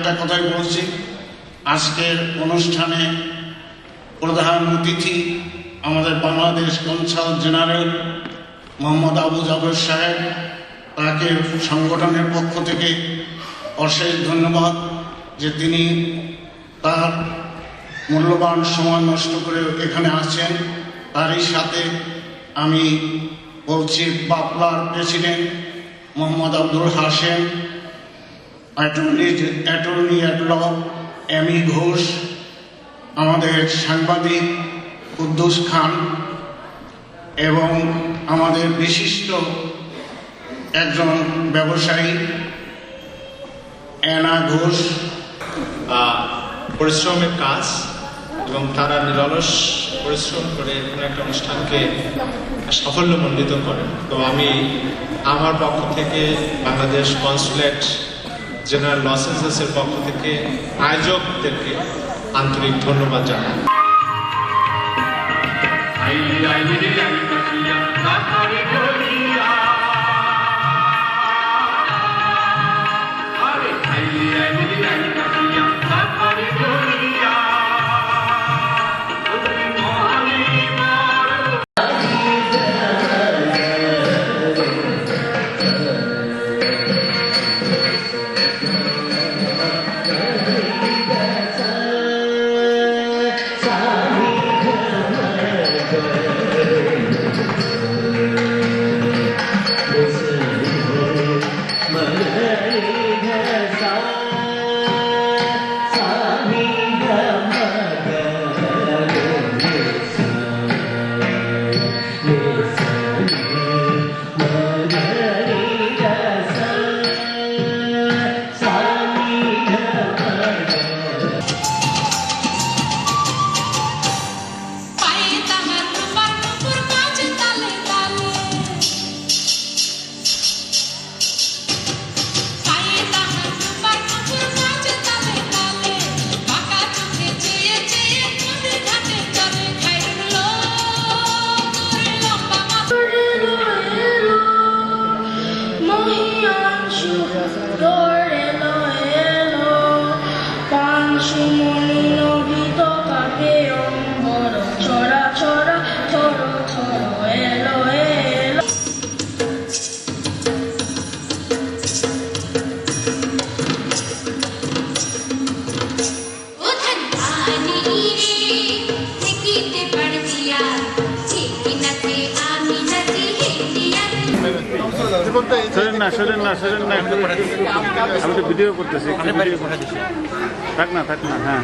একটা কথাই বলছি, আজকের অনুষ্ঠানে প্রধান অতিথি আমাদের বাংলাদেশ কনসাল জেনারেল মোহাম্মদ আবু জাফর সাহেব। তাকে সংগঠনের পক্ষ থেকে অশেষ ধন্যবাদ যে তিনি তার মূল্যবান সময় নষ্ট করে এখানে আছেন। তারই সাথে আমি বলছি বাপলার president Mohammad Abdul Hashem, attorney at law Amy Ghosh, আমাদের সাংবাদিক কুদ্দুস খান এবং আমাদের বিশিষ্ট একজন ব্যবসায়ী অ্যানা ঘোষ। পরিশ্রমের কাজ এবং তারা নিরলস পরিশ্রম করে কোনো একটা অনুষ্ঠানকে সাফল্যমণ্ডিত করেন। তো আমি আমার পক্ষ থেকে বাংলাদেশ কনসুলেট জেনারেল লস এঞ্জেলসের পক্ষ থেকে আয়োজকদেরকে আন্তরিক ধন্যবাদ জানাই। সরেন না আমি তো ভিডিও করতেছি, থাক না হ্যাঁ।